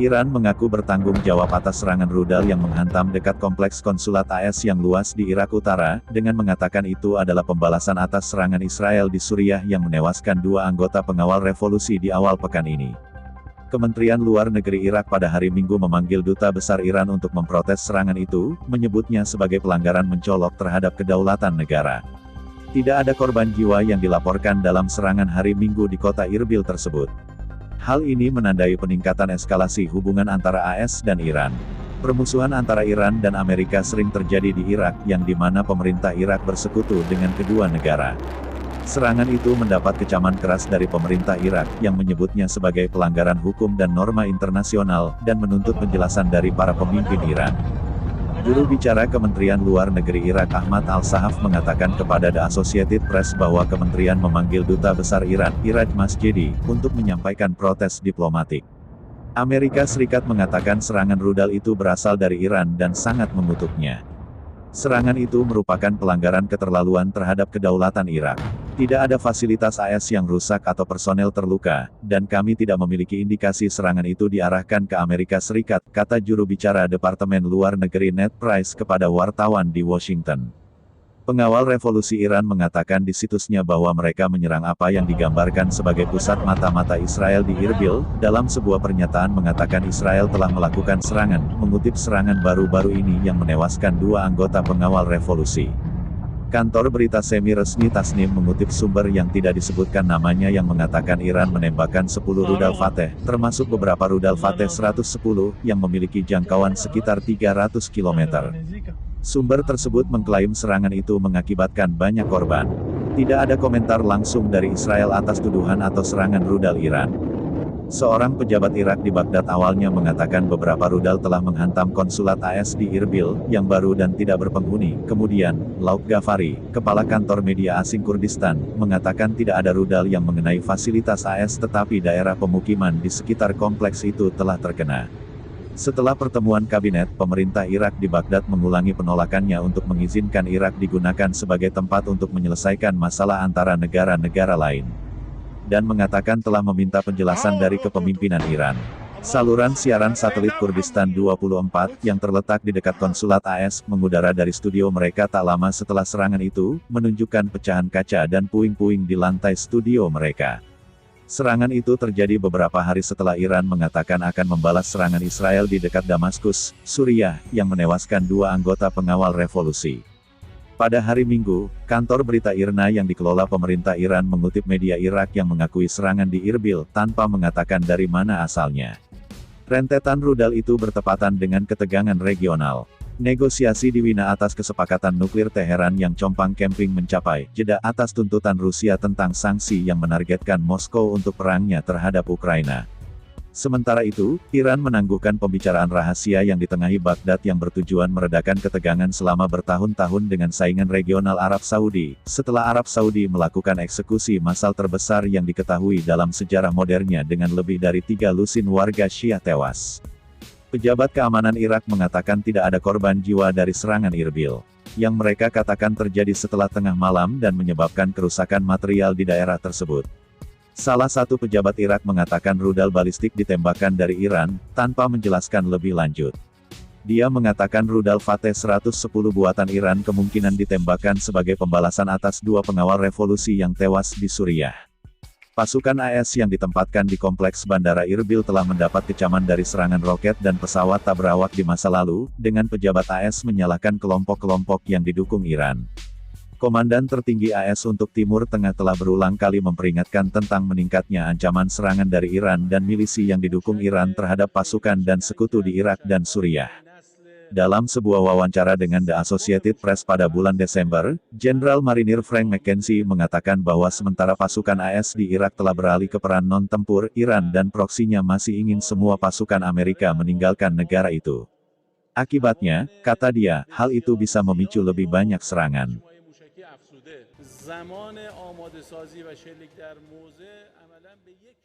Iran mengaku bertanggung jawab atas serangan rudal yang menghantam dekat kompleks konsulat AS yang luas di Irak Utara, dengan mengatakan itu adalah pembalasan atas serangan Israel di Suriah yang menewaskan 2 anggota pengawal revolusi di awal pekan ini. Kementerian Luar Negeri Irak pada hari Minggu memanggil Duta Besar Iran untuk memprotes serangan itu, menyebutnya sebagai pelanggaran mencolok terhadap kedaulatan negara. Tidak ada korban jiwa yang dilaporkan dalam serangan hari Minggu di kota Irbil tersebut. Hal ini menandai peningkatan eskalasi hubungan antara AS dan Iran. Permusuhan antara Iran dan Amerika sering terjadi di Irak, yang dimana pemerintah Irak bersekutu dengan kedua negara. Serangan itu mendapat kecaman keras dari pemerintah Irak, yang menyebutnya sebagai pelanggaran hukum dan norma internasional, dan menuntut penjelasan dari para pemimpin Iran. Juru bicara Kementerian Luar Negeri Irak Ahmad Al-Sahaf mengatakan kepada The Associated Press bahwa kementerian memanggil Duta Besar Iran, Iraj Masjedi, untuk menyampaikan protes diplomatik. Amerika Serikat mengatakan serangan rudal itu berasal dari Iran dan sangat mengutuknya. Serangan itu merupakan pelanggaran keterlaluan terhadap kedaulatan Irak. Tidak ada fasilitas AS yang rusak atau personel terluka, dan kami tidak memiliki indikasi serangan itu diarahkan ke Amerika Serikat, kata juru bicara Departemen Luar Negeri Ned Price kepada wartawan di Washington. Pengawal revolusi Iran mengatakan di situsnya bahwa mereka menyerang apa yang digambarkan sebagai pusat mata-mata Israel di Irbil, dalam sebuah pernyataan mengatakan Israel telah melakukan serangan, mengutip serangan baru-baru ini yang menewaskan 2 anggota pengawal revolusi. Kantor berita semi-resmi Tasnim mengutip sumber yang tidak disebutkan namanya yang mengatakan Iran menembakkan 10 rudal Fateh, termasuk beberapa rudal Fateh 110, yang memiliki jangkauan sekitar 300 km. Sumber tersebut mengklaim serangan itu mengakibatkan banyak korban. Tidak ada komentar langsung dari Israel atas tuduhan atau serangan rudal Iran. Seorang pejabat Irak di Baghdad awalnya mengatakan beberapa rudal telah menghantam konsulat AS di Irbil, yang baru dan tidak berpenghuni. Kemudian, Lauk Ghaffari, kepala kantor media asing Kurdistan, mengatakan tidak ada rudal yang mengenai fasilitas AS tetapi daerah pemukiman di sekitar kompleks itu telah terkena. Setelah pertemuan kabinet, pemerintah Irak di Baghdad mengulangi penolakannya untuk mengizinkan Irak digunakan sebagai tempat untuk menyelesaikan masalah antara negara-negara lain. Dan mengatakan telah meminta penjelasan dari kepemimpinan Iran. Saluran siaran satelit Kurdistan 24, yang terletak di dekat konsulat AS, mengudara dari studio mereka tak lama setelah serangan itu, menunjukkan pecahan kaca dan puing-puing di lantai studio mereka. Serangan itu terjadi beberapa hari setelah Iran mengatakan akan membalas serangan Israel di dekat Damaskus, Suriah, yang menewaskan 2 anggota pengawal revolusi. Pada hari Minggu, kantor berita IRNA yang dikelola pemerintah Iran mengutip media Irak yang mengakui serangan di Irbil, tanpa mengatakan dari mana asalnya. Rentetan rudal itu bertepatan dengan ketegangan regional. Negosiasi di Wina atas kesepakatan nuklir Teheran yang compang-camping mencapai jeda atas tuntutan Rusia tentang sanksi yang menargetkan Moskow untuk perangnya terhadap Ukraina. Sementara itu, Iran menangguhkan pembicaraan rahasia yang ditengahi Baghdad yang bertujuan meredakan ketegangan selama bertahun-tahun dengan saingan regional Arab Saudi, setelah Arab Saudi melakukan eksekusi massal terbesar yang diketahui dalam sejarah modernnya dengan lebih dari 3 lusin warga Syiah tewas. Pejabat keamanan Irak mengatakan tidak ada korban jiwa dari serangan Irbil, yang mereka katakan terjadi setelah tengah malam dan menyebabkan kerusakan material di daerah tersebut. Salah satu pejabat Irak mengatakan rudal balistik ditembakkan dari Iran, tanpa menjelaskan lebih lanjut. Dia mengatakan rudal Fateh 110 buatan Iran kemungkinan ditembakkan sebagai pembalasan atas 2 pengawal revolusi yang tewas di Suriah. Pasukan AS yang ditempatkan di kompleks Bandara Irbil telah mendapat kecaman dari serangan roket dan pesawat tak berawak di masa lalu, dengan pejabat AS menyalahkan kelompok-kelompok yang didukung Iran. Komandan tertinggi AS untuk Timur Tengah telah berulang kali memperingatkan tentang meningkatnya ancaman serangan dari Iran dan milisi yang didukung Iran terhadap pasukan dan sekutu di Irak dan Suriah. Dalam sebuah wawancara dengan The Associated Press pada bulan Desember, Jenderal Marinir Frank McKenzie mengatakan bahwa sementara pasukan AS di Irak telah beralih ke peran non-tempur, Iran dan proksinya masih ingin semua pasukan Amerika meninggalkan negara itu. Akibatnya, kata dia, hal itu bisa memicu lebih banyak serangan. زمان آماده سازی و شلیک در موضع عملاً به یک